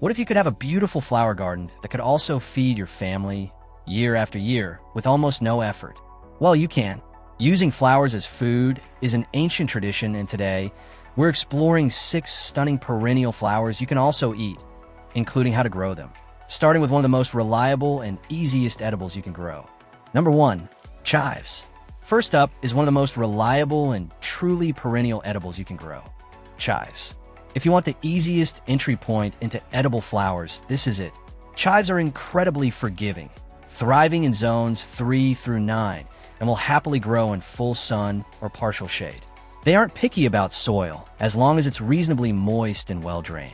What if you could have a beautiful flower garden that could also feed your family year after year with almost no effort? Well, you can. Using flowers as food is an ancient tradition, and today we're exploring 6 stunning perennial flowers you can also eat, including how to grow them, starting with one of the most reliable and easiest edibles you can grow. Number 1. Chives. First up is one of the most reliable and truly perennial edibles you can grow. Chives. If you want the easiest entry point into edible flowers, this is it. Chives are incredibly forgiving, thriving in zones 3 through 9, and will happily grow in full sun or partial shade. They aren't picky about soil, as long as it's reasonably moist and well-drained.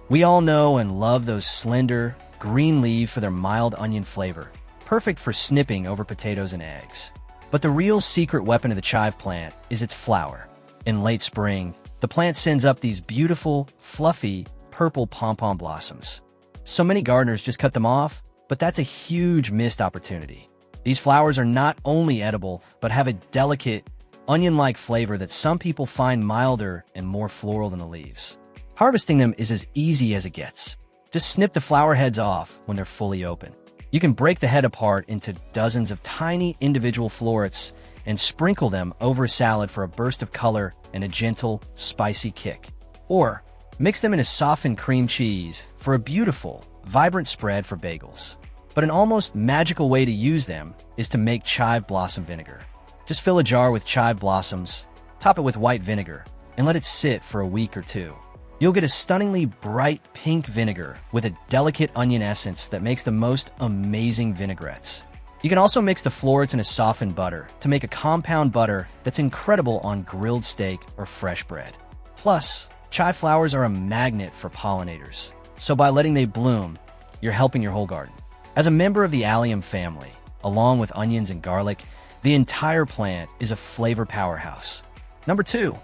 We all know and love those slender, green leaves for their mild onion flavor, perfect for snipping over potatoes and eggs. But the real secret weapon of the chive plant is its flower. In late spring, the plant sends up these beautiful, fluffy, purple pom-pom blossoms. So many gardeners just cut them off, but that's a huge missed opportunity. These flowers are not only edible, but have a delicate, onion-like flavor that some people find milder and more floral than the leaves. Harvesting them is as easy as it gets. Just snip the flower heads off when they're fully open. You can break the head apart into dozens of tiny individual florets and sprinkle them over a salad for a burst of color and a gentle, spicy kick. Or mix them in a softened cream cheese for a beautiful, vibrant spread for bagels. But an almost magical way to use them is to make chive blossom vinegar. Just fill a jar with chive blossoms, top it with white vinegar, and let it sit for a week or 2. You'll get a stunningly bright pink vinegar with a delicate onion essence that makes the most amazing vinaigrettes. You can also mix the florets in a softened butter to make a compound butter that's incredible on grilled steak or fresh bread. Plus, chive flowers are a magnet for pollinators, so by letting they bloom, you're helping your whole garden. As a member of the allium family, along with onions and garlic, the entire plant is a flavor powerhouse. Number 2.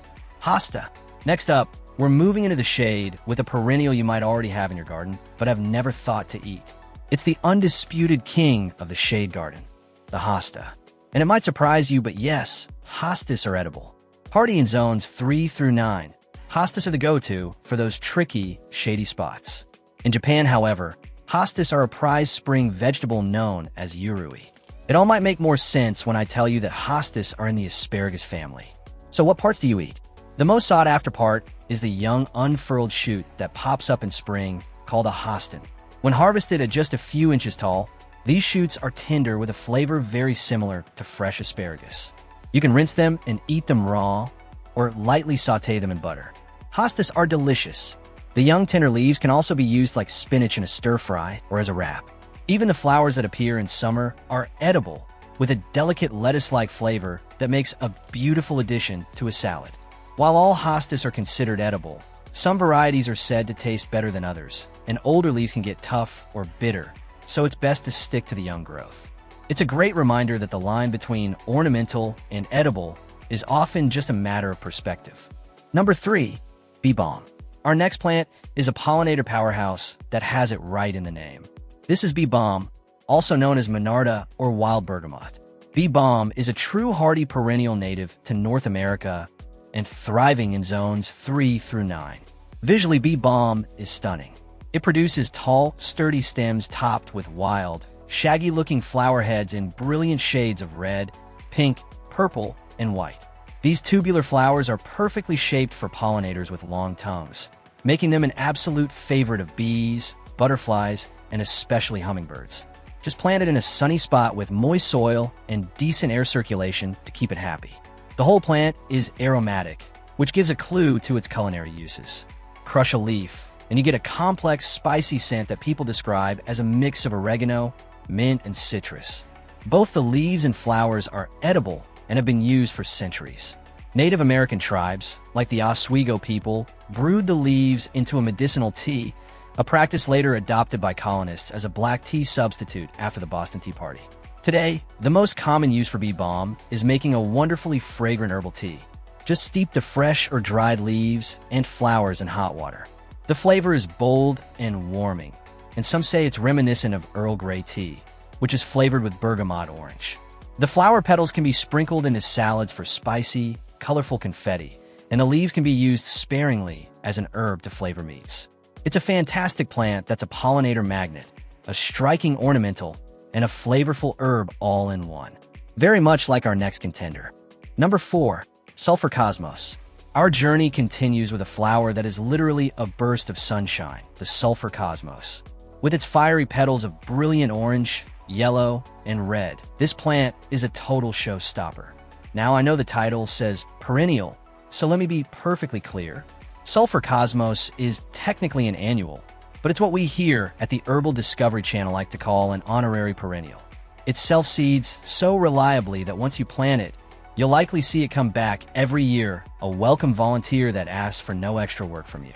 Hosta. Next up, we're moving into the shade with a perennial you might already have in your garden, but have never thought to eat. It's the undisputed king of the shade garden, the hosta. And it might surprise you, but yes, hostas are edible. Hardy in zones 3 through 9, hostas are the go-to for those tricky, shady spots. In Japan, however, hostas are a prized spring vegetable known as yurui. It all might make more sense when I tell you that hostas are in the asparagus family. So what parts do you eat? The most sought-after part is the young, unfurled shoot that pops up in spring, called a hostin. When harvested at just a few inches tall, these shoots are tender with a flavor very similar to fresh asparagus. You can rinse them and eat them raw, or lightly saute them in butter. Hostas are delicious. The young tender leaves can also be used like spinach in a stir-fry or as a wrap. Even the flowers that appear in summer are edible, with a delicate lettuce-like flavor that makes a beautiful addition to a salad. While all hostas are considered edible, some varieties are said to taste better than others, and older leaves can get tough or bitter, so it's best to stick to the young growth. It's a great reminder that the line between ornamental and edible is often just a matter of perspective. Number 3. Bee balm. Our next plant is a pollinator powerhouse that has it right in the name. This is bee balm, also known as monarda or wild bergamot. Bee balm is a true hardy perennial native to North America and thriving in zones 3 through 9. Visually, bee balm is stunning. It produces tall, sturdy stems topped with wild, shaggy-looking flower heads in brilliant shades of red, pink, purple, and white. These tubular flowers are perfectly shaped for pollinators with long tongues, making them an absolute favorite of bees, butterflies, and especially hummingbirds. Just plant it in a sunny spot with moist soil and decent air circulation to keep it happy. The whole plant is aromatic, which gives a clue to its culinary uses. Crush a leaf, and you get a complex, spicy scent that people describe as a mix of oregano, mint, and citrus. Both the leaves and flowers are edible and have been used for centuries. Native American tribes, like the Oswego people, brewed the leaves into a medicinal tea, a practice later adopted by colonists as a black tea substitute after the Boston Tea Party. Today, the most common use for bee balm is making a wonderfully fragrant herbal tea. Just steep the fresh or dried leaves and flowers in hot water. The flavor is bold and warming, and some say it's reminiscent of Earl Grey tea, which is flavored with bergamot orange. The flower petals can be sprinkled into salads for spicy, colorful confetti, and the leaves can be used sparingly as an herb to flavor meats. It's a fantastic plant that's a pollinator magnet, a striking ornamental, and a flavorful herb all in one. Very much like our next contender. Number 4. Sulfur Cosmos. Our journey continues with a flower that is literally a burst of sunshine, the Sulfur Cosmos. With its fiery petals of brilliant orange, yellow, and red, this plant is a total showstopper. Now, I know the title says Perennial, so let me be perfectly clear. Sulfur Cosmos is technically an annual, but it's what we here at the Herbal Discovery Channel like to call an honorary perennial. It self-seeds so reliably that once you plant it, you'll likely see it come back every year, a welcome volunteer that asks for no extra work from you.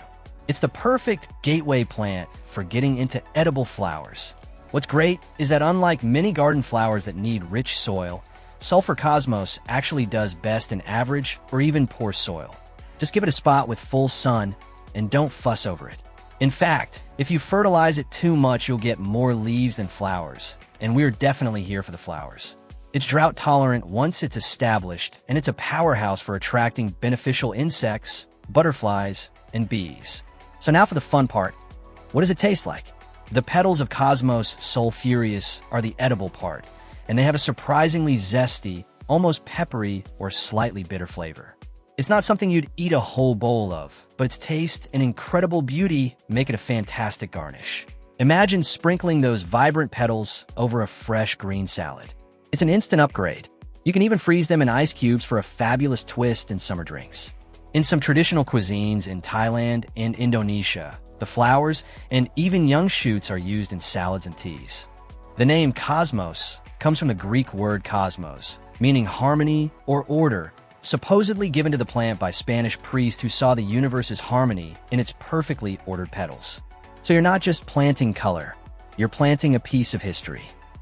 It's the perfect gateway plant for getting into edible flowers. What's great is that unlike many garden flowers that need rich soil, Sulfur Cosmos actually does best in average or even poor soil. Just give it a spot with full sun and don't fuss over it. In fact, if you fertilize it too much, you'll get more leaves than flowers, and we're definitely here for the flowers. It's drought tolerant once it's established, and it's a powerhouse for attracting beneficial insects, butterflies, and bees. So now for the fun part. What does it taste like? The petals of Cosmos sulphureus are the edible part, and they have a surprisingly zesty, almost peppery or slightly bitter flavor. It's not something you'd eat a whole bowl of, but its taste and incredible beauty make it a fantastic garnish. Imagine sprinkling those vibrant petals over a fresh green salad. It's an instant upgrade. You can even freeze them in ice cubes for a fabulous twist in summer drinks. In some traditional cuisines in Thailand and Indonesia, the flowers and even young shoots are used in salads and teas. The name Cosmos comes from the Greek word cosmos, meaning harmony or order, supposedly given to the plant by Spanish priests who saw the universe's harmony in its perfectly ordered petals. So you're not just planting color, you're planting a piece of history.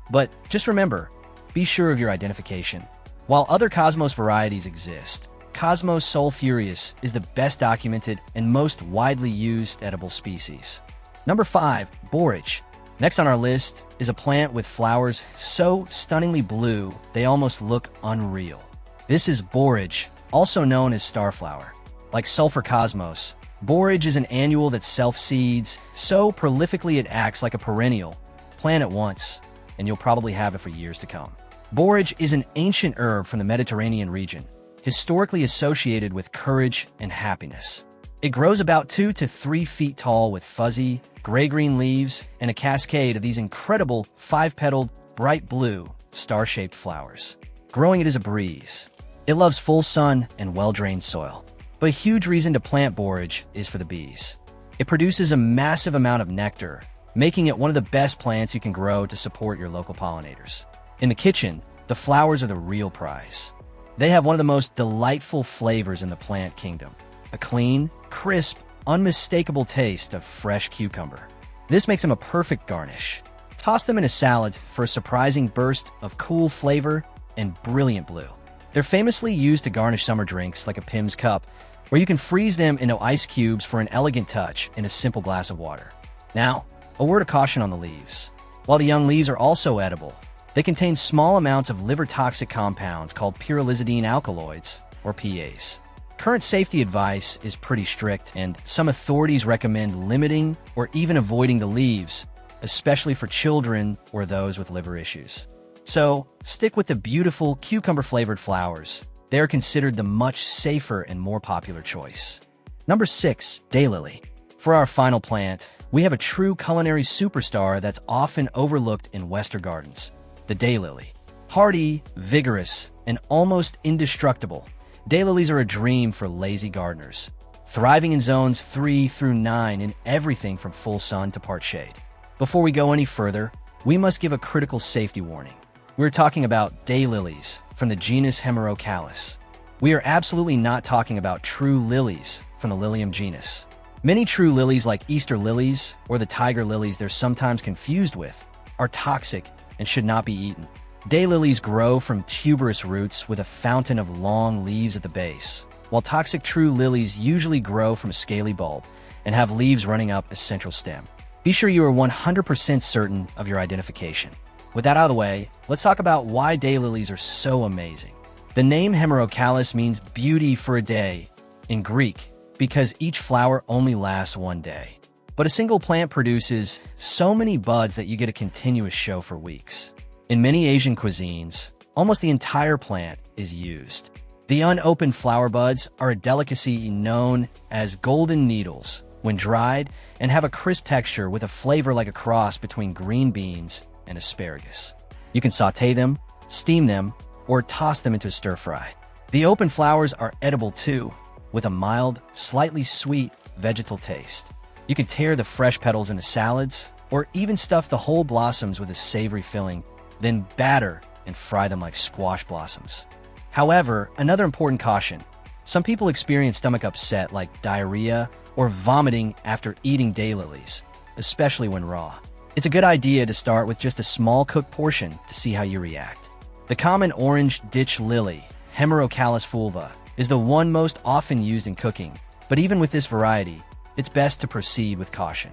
But just remember, be sure of your identification. While other Cosmos varieties exist, Cosmos sulphureus is the best documented and most widely used edible species. Number 5. Borage. Next on our list is a plant with flowers so stunningly blue they almost look unreal. This is borage, also known as starflower. Like Sulfur Cosmos, borage is an annual that self-seeds so prolifically it acts like a perennial. Plant it once, and you'll probably have it for years to come. Borage is an ancient herb from the Mediterranean region, historically associated with courage and happiness. It grows about 2 to 3 feet tall with fuzzy, gray-green leaves and a cascade of these incredible 5-petaled, bright blue, star-shaped flowers. Growing it is a breeze. It loves full sun and well-drained soil. But a huge reason to plant borage is for the bees. It produces a massive amount of nectar, making it one of the best plants you can grow to support your local pollinators. In the kitchen, the flowers are the real prize. They have one of the most delightful flavors in the plant kingdom, a clean, crisp, unmistakable taste of fresh cucumber. This makes them a perfect garnish. Toss them in a salad for a surprising burst of cool flavor and brilliant blue. They're famously used to garnish summer drinks like a Pim's cup, where you can freeze them into ice cubes for an elegant touch in a simple glass of water. Now, a word of caution on the leaves. While the young leaves are also edible, they contain small amounts of liver-toxic compounds called pyrrolizidine alkaloids, or PAs. Current safety advice is pretty strict, and some authorities recommend limiting or even avoiding the leaves, especially for children or those with liver issues. So, stick with the beautiful cucumber-flavored flowers. They are considered the much safer and more popular choice. Number 6. Daylily. For our final plant, we have a true culinary superstar that's often overlooked in Western gardens, the daylily. Hardy, vigorous, and almost indestructible, daylilies are a dream for lazy gardeners, thriving in zones 3 through 9 in everything from full sun to part shade. Before we go any further, we must give a critical safety warning. We're talking about daylilies from the genus Hemerocallis. We are absolutely not talking about true lilies from the Lilium genus. Many true lilies like Easter lilies or the tiger lilies they're sometimes confused with are toxic and should not be eaten. Daylilies grow from tuberous roots with a fountain of long leaves at the base, while toxic true lilies usually grow from a scaly bulb and have leaves running up a central stem. Be sure you are 100% certain of your identification. With that out of the way, let's talk about why daylilies are so amazing. The name Hemerocallis means beauty for a day in Greek because each flower only lasts one day. But a single plant produces so many buds that you get a continuous show for weeks. In many Asian cuisines, almost the entire plant is used. The unopened flower buds are a delicacy known as golden needles when dried and have a crisp texture with a flavor like a cross between green beans and asparagus. You can sauté them, steam them, or toss them into a stir-fry. The open flowers are edible too, with a mild, slightly sweet vegetal taste. You can tear the fresh petals into salads, or even stuff the whole blossoms with a savory filling, then batter and fry them like squash blossoms. However, another important caution. Some people experience stomach upset like diarrhea or vomiting after eating daylilies, especially when raw. It's a good idea to start with just a small cooked portion to see how you react. The common orange ditch lily, Hemerocallis fulva, is the one most often used in cooking, but even with this variety, it's best to proceed with caution.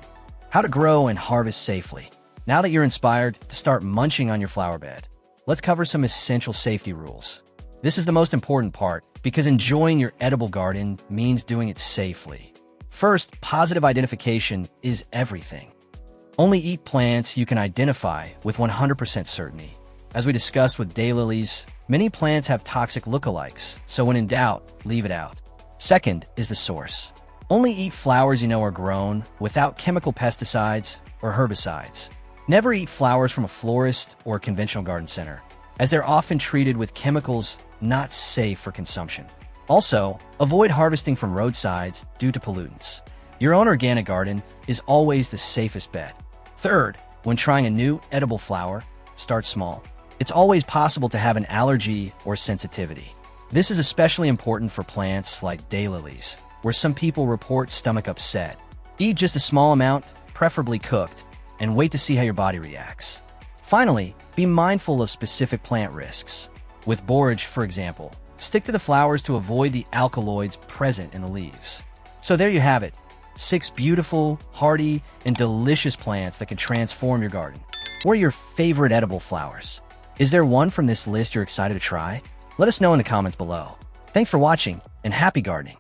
How to grow and harvest safely. Now that you're inspired to start munching on your flower bed, let's cover some essential safety rules. This is the most important part because enjoying your edible garden means doing it safely. First, positive identification is everything. Only eat plants you can identify with 100% certainty. As we discussed with daylilies, many plants have toxic lookalikes, so when in doubt, leave it out. Second is the source. Only eat flowers you know are grown without chemical pesticides or herbicides. Never eat flowers from a florist or conventional garden center, as they're often treated with chemicals not safe for consumption. Also, avoid harvesting from roadsides due to pollutants. Your own organic garden is always the safest bet. Third, when trying a new edible flower, start small. It's always possible to have an allergy or sensitivity. This is especially important for plants like daylilies, where some people report stomach upset. Eat just a small amount, preferably cooked, and wait to see how your body reacts. Finally, be mindful of specific plant risks. With borage, for example, stick to the flowers to avoid the alkaloids present in the leaves. So there you have it, 6 beautiful, hardy, and delicious plants that can transform your garden. What are your favorite edible flowers? Is there one from this list you're excited to try? Let us know in the comments below. Thanks for watching, and happy gardening!